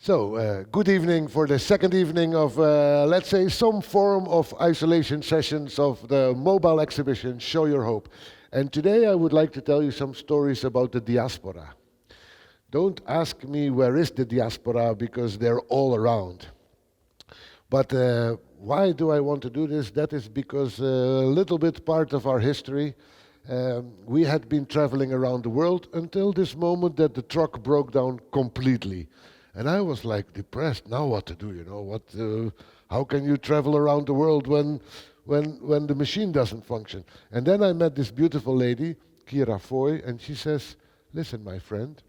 Good evening for the second evening of, let's say, some form of isolation sessions of the mobile exhibition, Show Your Hope. And today I would like to tell you some stories about the diaspora. Don't ask me where is the diaspora, because they're all around. But why do I want to do this? That is because a little bit part of our history, we had been traveling around the world until this moment that the truck broke down completely. And I was like depressed. Now what to do? You know, how can you travel around the world when the machine doesn't function? And then I met this beautiful lady, Kira Foy, and she says, "Listen, my friend,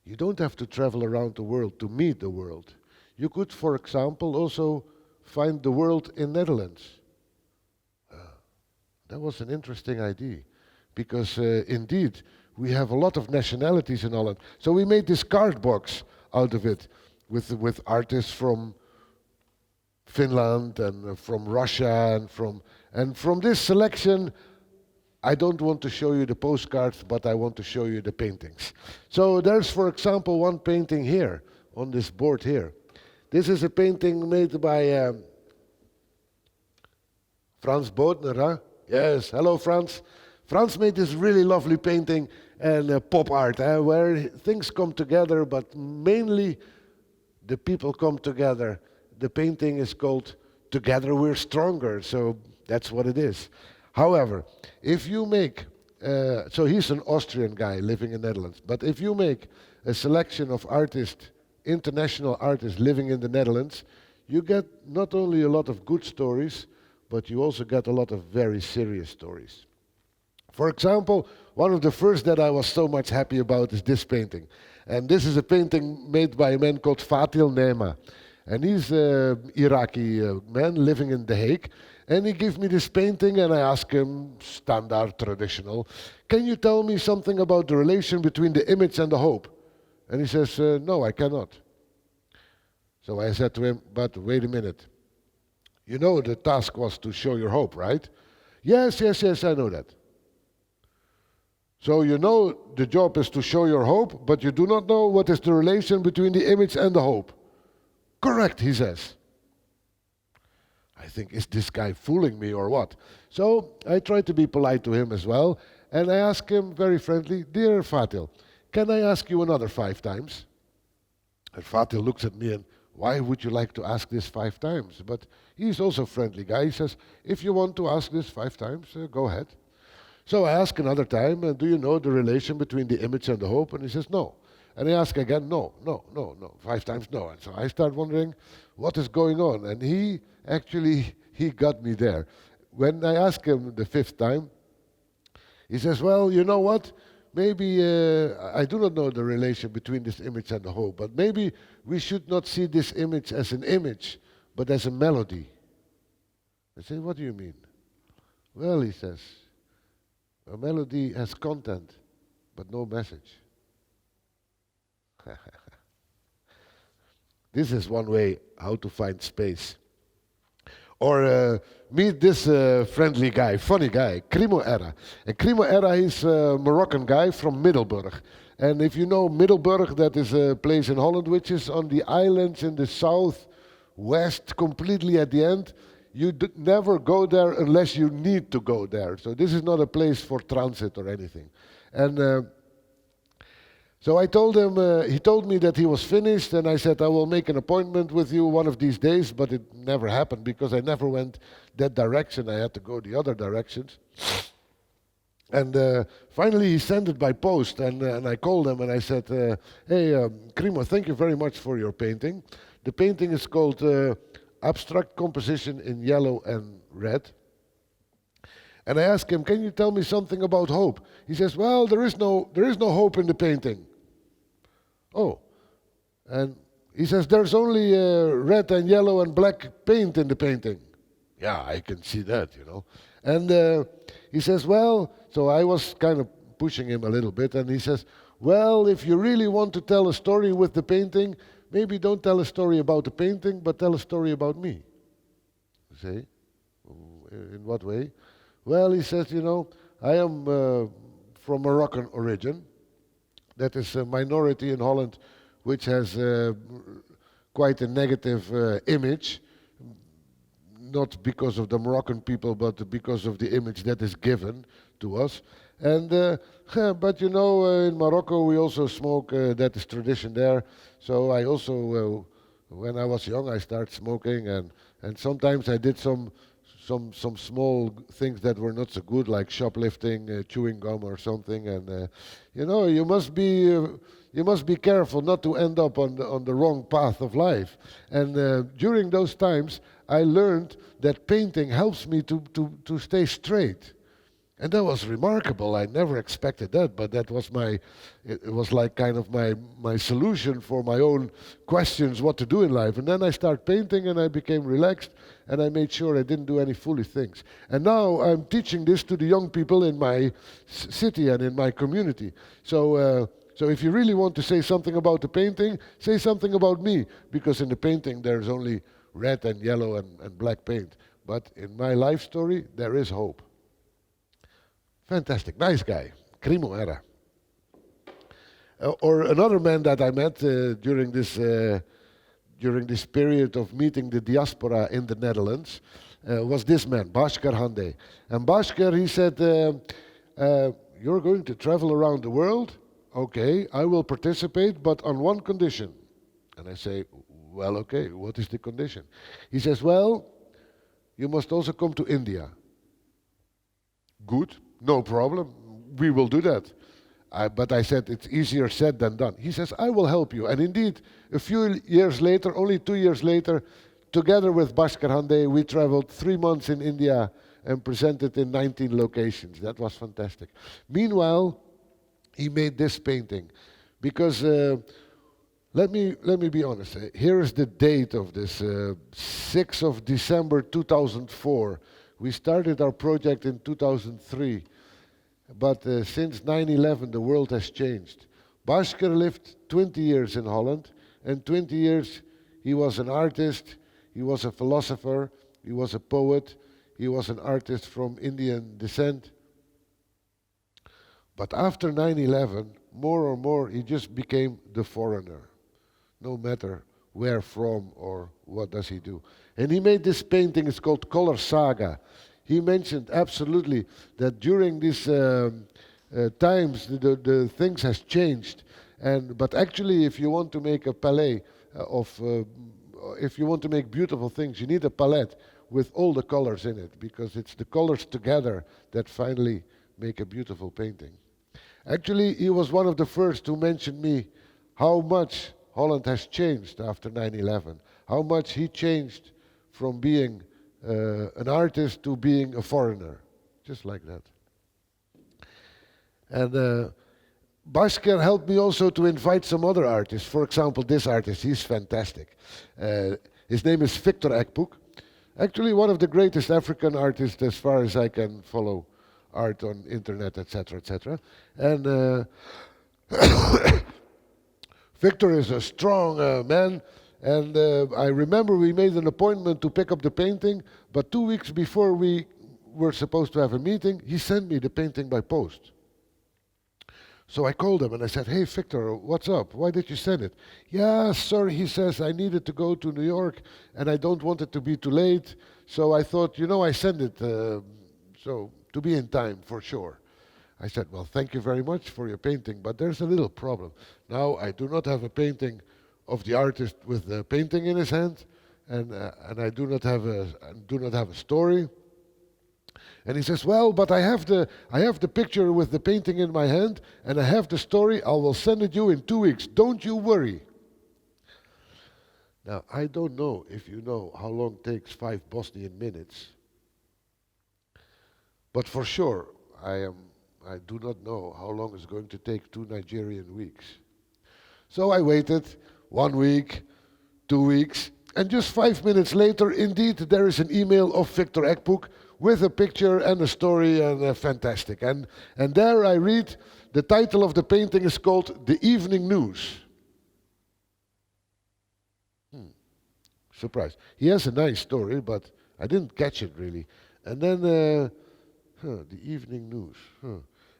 you don't have to travel around the world to meet the world. You could, for example, also find the world in Netherlands." That was an interesting idea, because indeed, we have a lot of nationalities in Holland. So we made this card box out of it with artists from Finland and from Russia and from this selection. I don't want to show you the postcards, but I want to show you the paintings. So there's, for example, one painting here on this board here. This is a painting made by Frans Bodner, huh? Yes, hello Frans. Frans made this really lovely painting and pop art, where things come together, but mainly the people come together. The painting is called "Together We're Stronger," so that's what it is. However, if you make, so he's an Austrian guy living in the Netherlands, but if you make a selection of artists, international artists living in the Netherlands, you get not only a lot of good stories, but you also get a lot of very serious stories. For example, one of the first that I was so much happy about is this painting. And this is a painting made by a man called Fatil Nema. And he's an Iraqi man living in The Hague. And he gave me this painting and I asked him, standard, traditional, "Can you tell me something about the relation between the image and the hope?" And he says, "No, I cannot." So I said to him, "But wait a minute. You know the task was to show your hope, right?" Yes, I know that." "So you know the job is to show your hope, but you do not know what is the relation between the image and the hope." "Correct," he says. I think, is this guy fooling me or what? So I try to be polite to him as well, and I ask him very friendly, "Dear Fatil, can I ask you another 5 times? And Fatil looks at me and, "Why would you like to ask this 5 times? But he's also a friendly guy. He says, "If you want to ask this 5 times, go ahead." So I ask another time, "Do you know the relation between the image and the hope?" And he says, "No." And I ask again, no. 5 times no. And so I start wondering, what is going on? And he got me there. When I ask him the 5th time, he says, "Well, you know what? Maybe I do not know the relation between this image and the hope, but maybe we should not see this image as an image, but as a melody." I say, "What do you mean?" "Well," he says, "a melody has content, but no message." This is one way how to find space. Or meet this friendly guy, funny guy, Krimo Era. And Krimo Era is a Moroccan guy from Middelburg. And if you know Middelburg, that is a place in Holland which is on the islands in the southwest, completely at the end. You never go there unless you need to go there. So this is not a place for transit or anything. And so I told him, he told me that he was finished, and I said, "I will make an appointment with you one of these days," but it never happened because I never went that direction. I had to go the other directions. And finally he sent it by post, and I called him and I said, "Hey, Krimo, thank you very much for your painting. The painting is called Abstract Composition in Yellow and Red." And I asked him, "Can you tell me something about hope?" He says, "Well, there is no hope in the painting." "Oh." And he says, "There's only red and yellow and black paint in the painting." "Yeah, I can see that, you know." And he says, "Well," so I was kind of pushing him a little bit, and he says, "Well, if you really want to tell a story with the painting, maybe don't tell a story about the painting, but tell a story about me." I say, "In what way?" "Well," he says, "you know, I am from Moroccan origin. That is a minority in Holland which has quite a negative image, not because of the Moroccan people, but because of the image that is given to us. And but you know, in Morocco we also smoke. That is tradition there. So I also, when I was young, I started smoking, and sometimes I did some small things that were not so good, like shoplifting, chewing gum or something. And you know, you must be careful not to end up on the wrong path of life. And during those times, I learned that painting helps me to stay straight. And that was remarkable. I never expected that, but that was it was like kind of my solution for my own questions, what to do in life. And then I started painting and I became relaxed and I made sure I didn't do any foolish things. And now I'm teaching this to the young people in my city and in my community. So if you really want to say something about the painting, say something about me, because in the painting there's only red and yellow and black paint. But in my life story, there is hope. Fantastic, nice guy, Crimo era. Or another man that I met during this period of meeting the diaspora in the Netherlands was this man, Bhaskar Hande. And Bhaskar, he said, you're going to travel around the world? Okay, I will participate, but on one condition. And I say, well, okay, what is the condition? He says, well, you must also come to India. Good. No problem, we will do that. But I said, it's easier said than done. He says, I will help you. And indeed, a few years later, only 2 years later, together with Bhaskar Hande, we traveled 3 months in India and presented in 19 locations. That was fantastic. Meanwhile, he made this painting. Because, let me be honest, here is the date of this, 6th of December 2004. We started our project in 2003. But since 9/11, the world has changed. Bhaskar lived 20 years in Holland, and 20 years he was an artist, he was a philosopher, he was a poet, he was an artist from Indian descent. But after 9/11, more and more, he just became the foreigner, no matter where from or what does he do. And he made this painting, it's called Color Saga. He mentioned absolutely that during these times the things has changed, but actually if you want to make a palette if you want to make beautiful things, you need a palette with all the colors in it, because it's the colors together that finally make a beautiful painting. Actually, he was one of the first to mention me how much Holland has changed after 9/11, how much he changed from being an artist to being a foreigner, just like that. And Bhaskar helped me also to invite some other artists. For example, this artist, he's fantastic. His name is Victor Ekpoek. Actually, one of the greatest African artists as far as I can follow art on internet, etc., etc. And Victor is a strong man. And I remember we made an appointment to pick up the painting, but 2 weeks before we were supposed to have a meeting, he sent me the painting by post. So I called him and I said, hey Victor, what's up? Why did you send it? Yeah, sorry, he says, I needed to go to New York and I don't want it to be too late. So I thought, you know, I send it so to be in time for sure. I said, well, thank you very much for your painting, but there's a little problem. Now I do not have a painting of the artist with the painting in his hand, and I do not have a story. And he says, well, but I have the picture with the painting in my hand, and I have the story. I will send it you in 2 weeks. Don't you worry. Now I don't know if you know how long takes 5 Bosnian minutes, but for sure I do not know how long it's going to take 2 Nigerian weeks. So I waited 1 week, 2 weeks, and just 5 minutes later, indeed, there is an email of Victor Ekpoek with a picture and a story, and fantastic. And there I read, the title of the painting is called The Evening News. Surprise. He has a nice story, but I didn't catch it really. And then, The Evening News.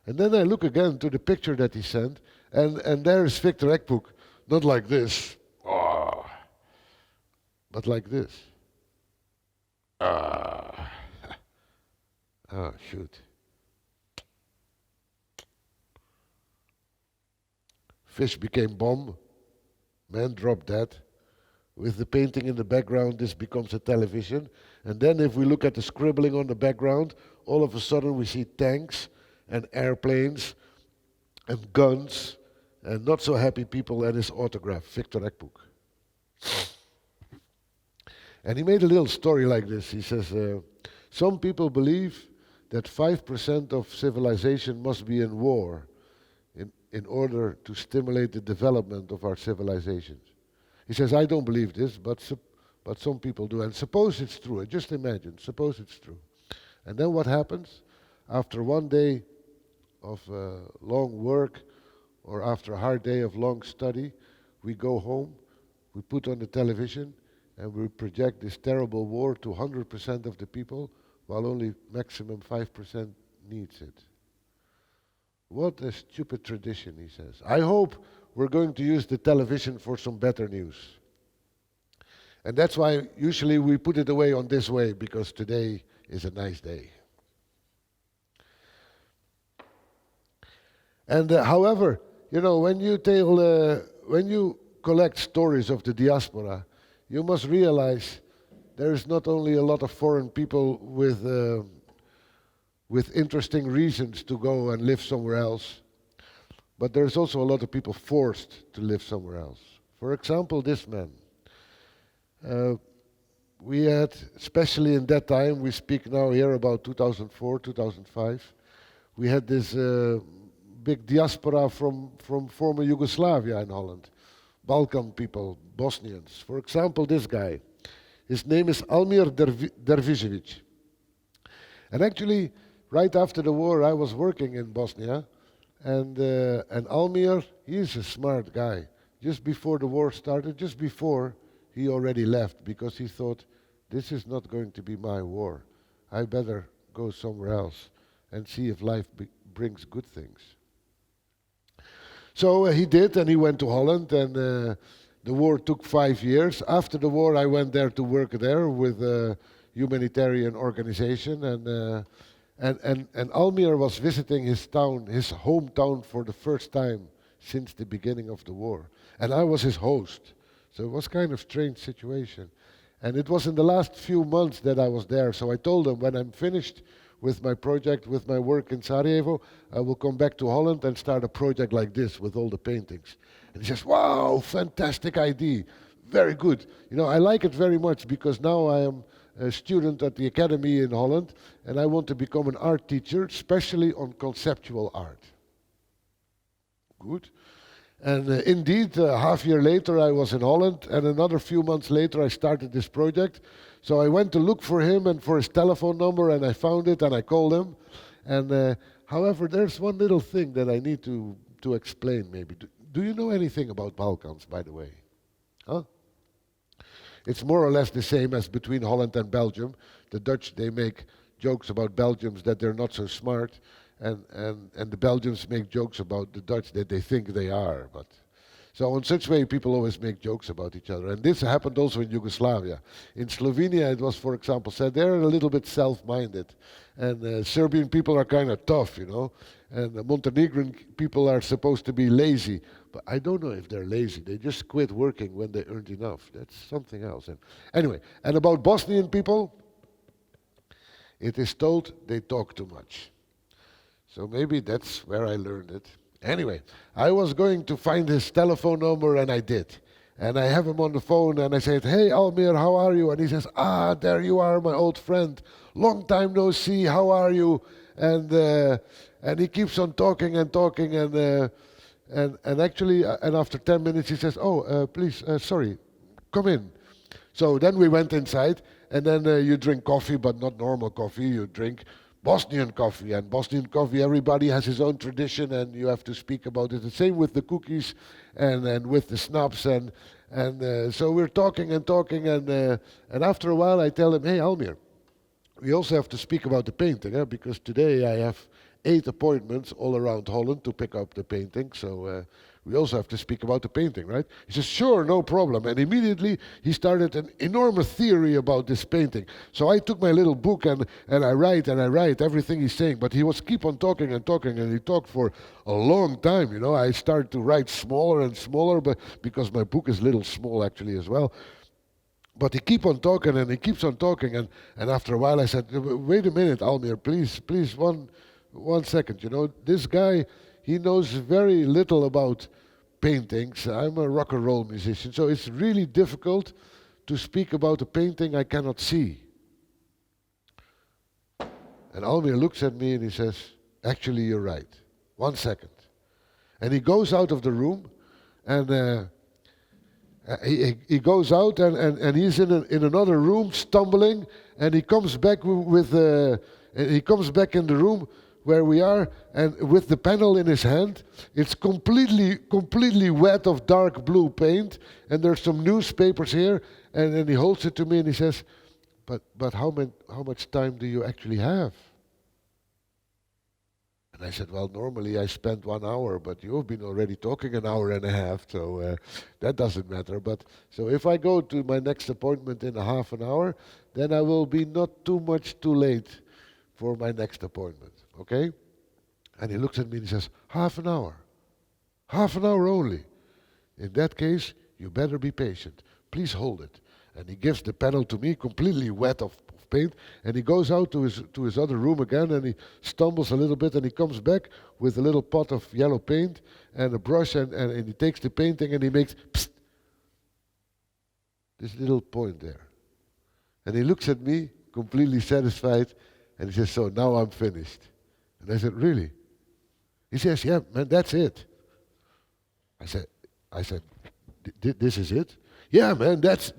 And then I look again to the picture that he sent, and there is Victor Ekpoek. Not like this. Oh. But like this. Ah. Oh, shoot. Fish became bomb. Man dropped dead. With the painting in the background, this becomes a television. And then if we look at the scribbling on the background, all of a sudden we see tanks and airplanes and guns and not so happy people and his autograph, Victor Ekboek. And he made a little story like this. He says, some people believe that 5% of civilization must be in war in order to stimulate the development of our civilizations. He says, I don't believe this, but some people do. And suppose it's true. Just imagine, suppose it's true. And then what happens? After one day of long work, or after a hard day of long study, we go home, we put on the television, and we project this terrible war to 100% of the people, while only maximum 5% needs it. What a stupid tradition, he says. I hope we're going to use the television for some better news. And that's why usually we put it away on this way, because today is a nice day. And however, you know, when you collect stories of the diaspora, you must realize there is not only a lot of foreign people with interesting reasons to go and live somewhere else, but there's also a lot of people forced to live somewhere else. For example, this man. We had, especially in that time, we speak now here about 2004, 2005, we had this big diaspora from former Yugoslavia in Holland. Balkan people, Bosnians. For example, this guy. His name is Almir Dervišević. And actually, right after the war, I was working in Bosnia, and Almir, he's a smart guy. Just before the war started, just before, he already left because he thought, this is not going to be my war. I better go somewhere else and see if life brings good things. So he did, and he went to Holland, and the war took 5 years. After the war, I went there to work there with a humanitarian organization, and Almir was visiting his town, his hometown, for the first time since the beginning of the war. And I was his host. So it was kind of strange situation. And it was in the last few months that I was there. So I told him, when I'm finished with my project, with my work in Sarajevo, I will come back to Holland and start a project like this with all the paintings. And he says, wow, fantastic idea. Very good. You know, I like it very much because now I am a student at the academy in Holland and I want to become an art teacher, especially on conceptual art. Good. And indeed, half year later I was in Holland, and another few months later I started this project. So I went to look for him and for his telephone number, and I found it and I called him. And however, there's one little thing that I need to explain maybe. Do you know anything about Balkans, by the way? Huh? It's more or less the same as between Holland and Belgium. The Dutch, they make jokes about Belgians that they're not so smart. And the Belgians make jokes about the Dutch that they think they are. But so in such way, people always make jokes about each other. And this happened also in Yugoslavia. In Slovenia, it was, for example, said they're a little bit self-minded. And Serbian people are kind of tough, you know. And the Montenegrin people are supposed to be lazy. But I don't know if they're lazy. They just quit working when they earned enough. That's something else. And anyway, and about Bosnian people, it is told they talk too much. So maybe that's where I learned it. Anyway, I was going to find his telephone number, and I did. And I have him on the phone, and I said, hey, Almir, how are you? And he says, there you are, my old friend. Long time no see, how are you? And he keeps on talking and talking, and actually, and after 10 minutes, he says, please, sorry, come in. So then we went inside, and then you drink coffee, but not normal coffee, you drink Bosnian coffee, and Bosnian coffee, everybody has his own tradition, and you have to speak about it. The same with the cookies, and with the snaps, and so we're talking, and after a while I tell him, hey Almir, we also have to speak about the painting, because today I have 8 appointments all around Holland to pick up the painting, so We also have to speak about the painting, right? He says, sure, no problem. And immediately he started an enormous theory about this painting. So I took my little book and I write everything he's saying. But he was keep on talking and talking, and he talked for a long time. I started to write smaller and smaller, but because my book is little small actually as well. But he keep on talking and he keeps on talking, and after a while I said, wait a minute, Almir, please, one second. This guy, he knows very little about paintings. I'm a rock and roll musician, so it's really difficult to speak about a painting I cannot see. And Almir looks at me and he says, actually, you're right. 1 second. And he goes out of the room, and he goes out and he's in another room stumbling, and he comes back he comes back in the room where we are, and with the panel in his hand. It's completely wet of dark blue paint, and there's some newspapers here, and then he holds it to me and he says, but how much time do you actually have? And I said, well, normally I spend 1 hour, but you've been already talking an hour and a half, so that doesn't matter. But so if I go to my next appointment in a half an hour, then I will be not too late for my next appointment, okay? And he looks at me and he says, half an hour only. In that case, you better be patient. Please hold it. And he gives the panel to me, completely wet of paint, and he goes out to his other room again, and he stumbles a little bit, and he comes back with a little pot of yellow paint and a brush, and he takes the painting and he makes psst, this little point there. And he looks at me, completely satisfied, and he says, so now I'm finished. And I said, really? He says, yeah, man, that's it. I said, this is it? Yeah, man, that's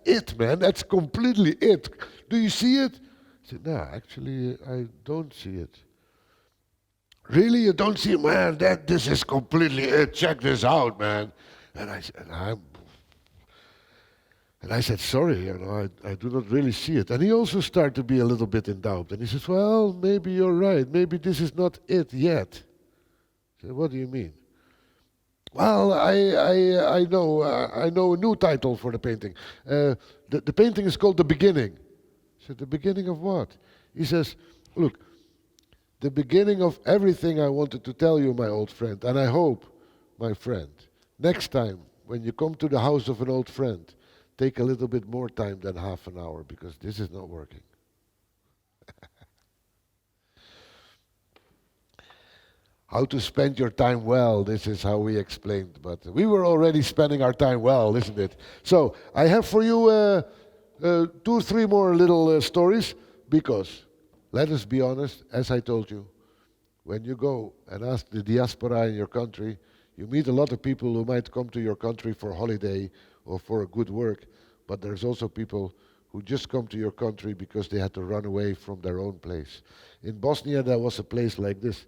it, man. That's completely it. Do you see it? I said, no, actually, I don't see it. Really, you don't see it? Man, this is completely it. Check this out, man. And I said, sorry, I do not really see it. And he also started to be a little bit in doubt. And he says, well, maybe you're right. Maybe this is not it yet. I said, what do you mean? Well, I know a new title for the painting. The painting is called The Beginning. I said, the beginning of what? He says, look, the beginning of everything I wanted to tell you, my old friend. And I hope, my friend, next time when you come to the house of an old friend, take a little bit more time than half an hour, because this is not working. How to spend your time well, this is how we explained, but we were already spending our time well, isn't it? So I have for you 2 or 3 more little stories, because let us be honest, as I told you, when you go and ask the diaspora in your country, you meet a lot of people who might come to your country for holiday or for a good work, but there's also people who just come to your country because they had to run away from their own place. In Bosnia, there was a place like this.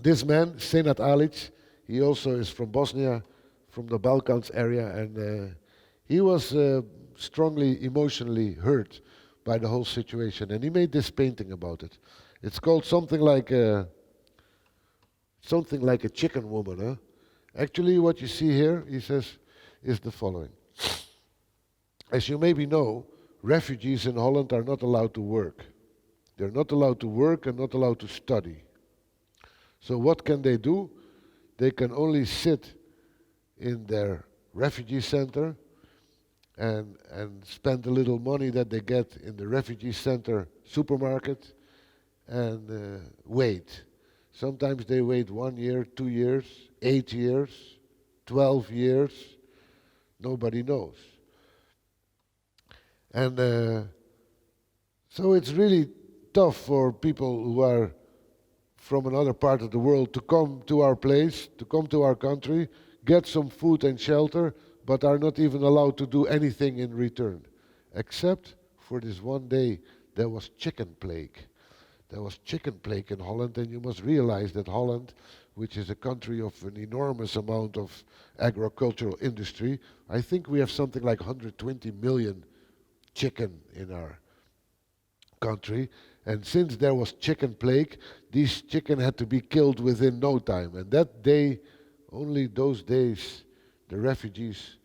This man, Senad Alić, he also is from Bosnia, from the Balkans area, and he was strongly emotionally hurt by the whole situation, and he made this painting about it. It's called something like a chicken woman. Huh? Actually, what you see here, he says, is the following. As you maybe know, refugees in Holland are not allowed to work. They're not allowed to work and not allowed to study. So what can they do? They can only sit in their refugee center and spend a little money that they get in the refugee center supermarket and wait. Sometimes they wait 1 year, 2 years, 8 years, 12 years. Nobody knows. And so it's really tough for people who are from another part of the world to come to our place, to come to our country, get some food and shelter, but are not even allowed to do anything in return. Except for this one day, there was chicken plague. There was chicken plague in Holland, and you must realize that Holland, which is a country of an enormous amount of agricultural industry, I think we have something like 120 million chicken in our country. And since there was chicken plague, these chicken had to be killed within no time. And that day only those days the refugees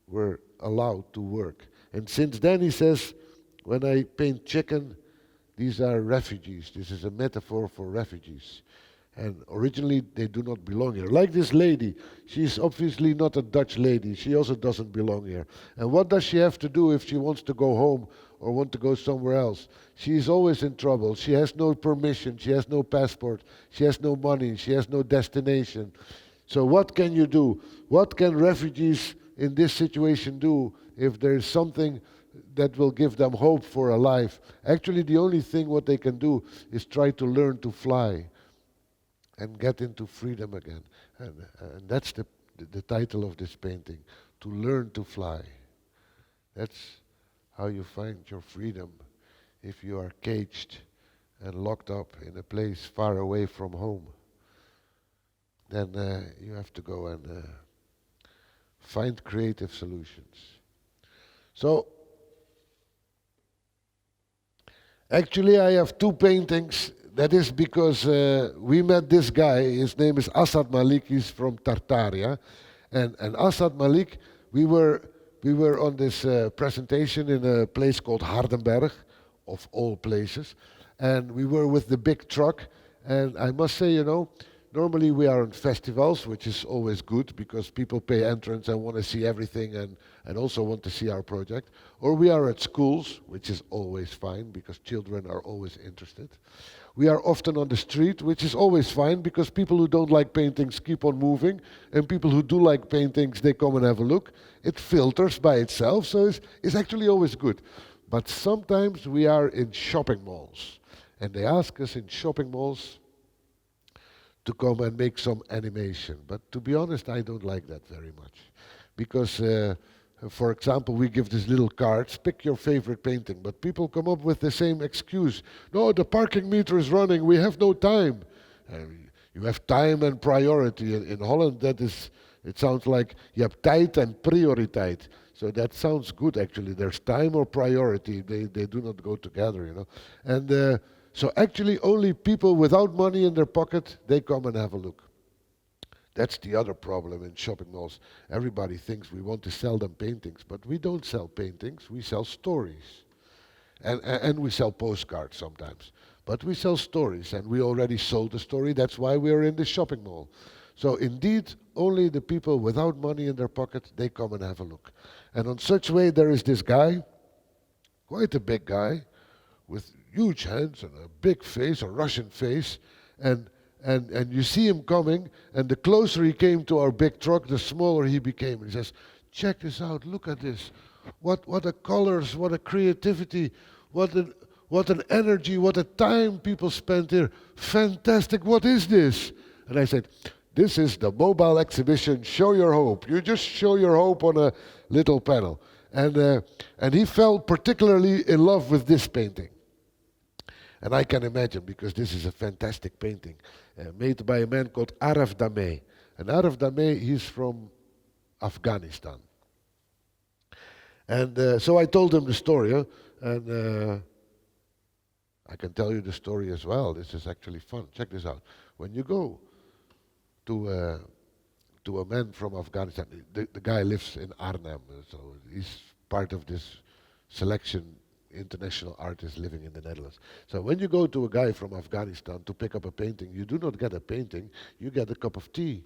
were allowed to work. And since then, he says, when I paint chicken, these are refugees. This is a metaphor for refugees. And originally, they do not belong here. Like this lady, she's obviously not a Dutch lady. She also doesn't belong here. And what does she have to do if she wants to go home or want to go somewhere else? She is always in trouble. She has no permission. She has no passport. She has no money. She has no destination. So what can you do? What can refugees in this situation do if there is something that will give them hope for a life? Actually, the only thing what they can do is try to learn to fly and get into freedom again. And that's the title of this painting, To Learn to Fly. That's how you find your freedom if you are caged and locked up in a place far away from home. Then you have to go and find creative solutions. So, actually I have two paintings. That is because we met this guy, his name is Asad Malik, he's from Tartaria. And Asad Malik, we were on this presentation in a place called Hardenberg, of all places. And we were with the big truck. And I must say, you know, normally we are on festivals, which is always good because people pay entrance and want to see everything and also want to see our project. Or we are at schools, which is always fine because children are always interested. We are often on the street, which is always fine because people who don't like paintings keep on moving, and people who do like paintings, they come and have a look. It filters by itself, so it's actually always good. But sometimes we are in shopping malls, and they ask us in shopping malls to come and make some animation. But to be honest, I don't like that very much. Because, for example, we give these little cards, pick your favorite painting, but people come up with the same excuse. No, the parking meter is running, we have no time. You have time and priority. In Holland, that is, it sounds like you have tijd and prioriteit. So that sounds good, actually. There's time or priority. They do not go together, you know. And so actually only people without money in their pocket, they come and have a look. That's the other problem in shopping malls. Everybody thinks we want to sell them paintings, but we don't sell paintings, we sell stories. And we sell postcards sometimes. But we sell stories, and we already sold the story, that's why we're in the shopping mall. So indeed, only the people without money in their pocket, they come and have a look. And on such way, there is this guy, quite a big guy, with huge hands and a big face, a Russian face, and you see him coming, and the closer he came to our big truck, the smaller he became. And he says, check this out, look at this. What a colors, what a creativity, what an energy, what a time people spent here. Fantastic, what is this? And I said, this is the mobile exhibition, Show Your Hope. You just show your hope on a little panel. And he fell particularly in love with this painting. And I can imagine, because this is a fantastic painting, made by a man called Araf Dameh. And Araf Dameh, he's from Afghanistan. And so I told him the story, and I can tell you the story as well. This is actually fun. Check this out. When you go to a man from Afghanistan, the guy lives in Arnhem, so he's part of this selection international artist living in the Netherlands. So when you go to a guy from Afghanistan to pick up a painting, you do not get a painting, you get a cup of tea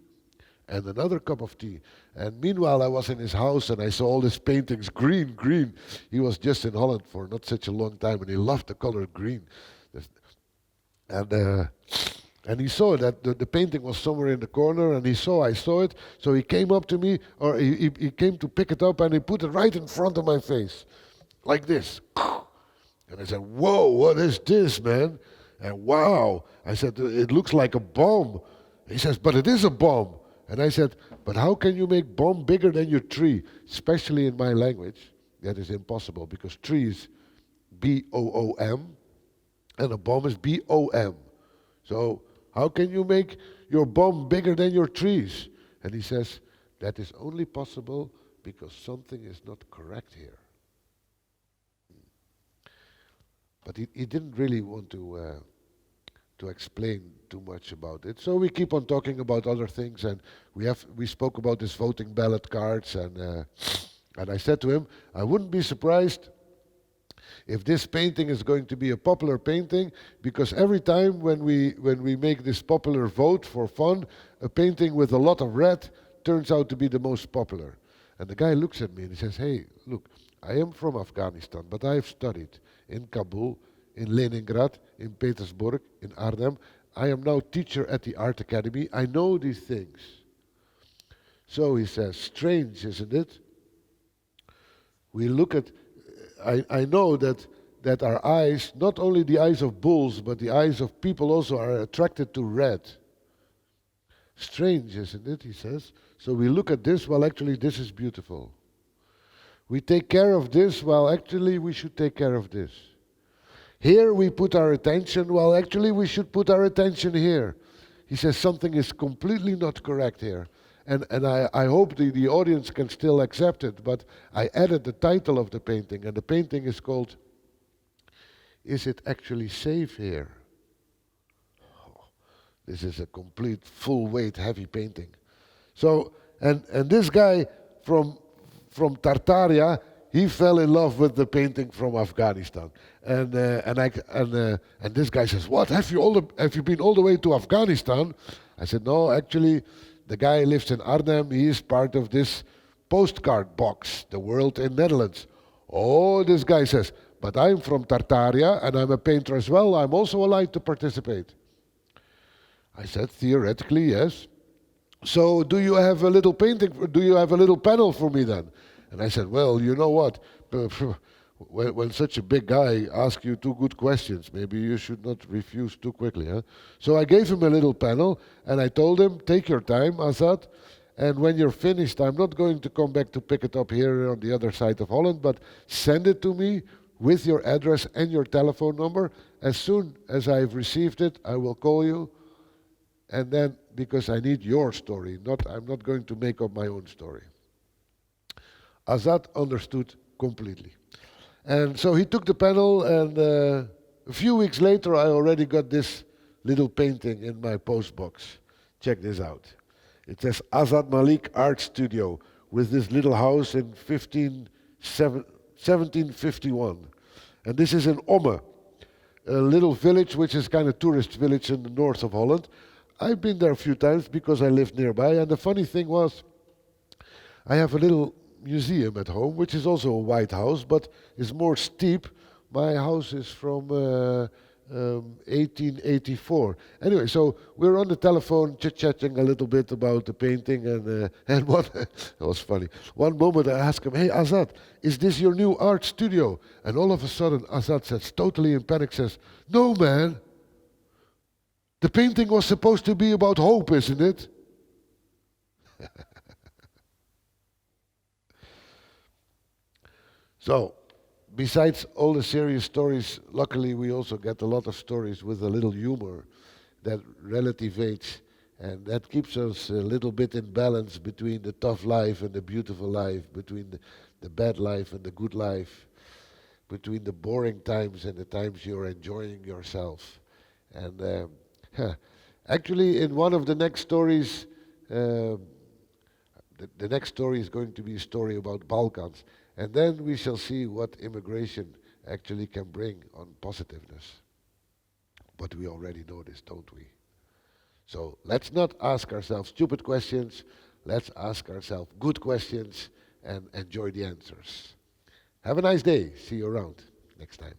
and another cup of tea. And meanwhile, I was in his house and I saw all these paintings, green. He was just in Holland for not such a long time and he loved the color green. And he saw that the painting was somewhere in the corner, and I saw it, so he came up to me, or he came to pick it up and he put it right in front of my face. Like this. And I said, whoa, what is this, man? And wow. I said, it looks like a bomb. He says, but it is a bomb. And I said, but how can you make bomb bigger than your tree? Especially in my language, that is impossible, because tree is B-O-O-M, and a bomb is B-O-M. So how can you make your bomb bigger than your trees? And he says, that is only possible because something is not correct here. But he didn't really want to to explain too much about it. So we keep on talking about other things, and we spoke about this voting ballot cards, and I said to him, I wouldn't be surprised if this painting is going to be a popular painting, because every time when we make this popular vote for fun, a painting with a lot of red turns out to be the most popular. And the guy looks at me and he says, hey, look, I am from Afghanistan, but I've studied in Kabul, in Leningrad, in Petersburg, in Arnhem. I am now teacher at the art academy. I know these things. So he says, strange, isn't it? We look at, I know that our eyes, not only the eyes of bulls, but the eyes of people also are attracted to red. Strange, isn't it, he says. So we look at this, well, actually, this is beautiful. We take care of this, well, actually, we should take care of this. Here we put our attention, well, actually, we should put our attention here. He says something is completely not correct here. And I hope the audience can still accept it, but I added the title of the painting, and the painting is called, Is It Actually Safe Here? Oh, this is a complete, full-weight, heavy painting. So, and this guy from Tartaria, he fell in love with the painting from Afghanistan. And this guy says, what, have you been all the way to Afghanistan? I said, no, actually, the guy lives in Arnhem. He is part of this postcard box, The World in Netherlands. Oh, this guy says, but I'm from Tartaria and I'm a painter as well. I'm also allowed to participate. I said, theoretically, yes. So do you have a little painting, do you have a little panel for me then? And I said, well, you know what? When such a big guy asks you two good questions, maybe you should not refuse too quickly. Huh? So I gave him a little panel, and I told him, take your time, Azad, and when you're finished, I'm not going to come back to pick it up here on the other side of Holland, but send it to me with your address and your telephone number. As soon as I've received it, I will call you, and then, because I need your story, I'm not going to make up my own story. Azad understood completely. And so he took the panel, and a few weeks later, I already got this little painting in my post box. Check this out. It says Azad Malik Art Studio, with this little house in 1751. And this is in Omme, a little village which is kind of tourist village in the north of Holland. I've been there a few times because I live nearby, and the funny thing was, I have a little museum at home, which is also a white house, but is more steep. My house is from 1884. Anyway, so we're on the telephone chit-chatting a little bit about the painting, and one, it was funny. One moment I asked him, hey Azad, is this your new art studio? And all of a sudden Azad says, totally in panic, says, no man, the painting was supposed to be about hope, isn't it? So, besides all the serious stories, luckily we also get a lot of stories with a little humor that relativates, and that keeps us a little bit in balance between the tough life and the beautiful life, between the bad life and the good life, between the boring times and the times you're enjoying yourself. And actually, in one of the next stories, the next story is going to be a story about Balkans. And then we shall see what immigration actually can bring on positiveness. But we already know this, don't we? So let's not ask ourselves stupid questions. Let's ask ourselves good questions and enjoy the answers. Have a nice day. See you around next time.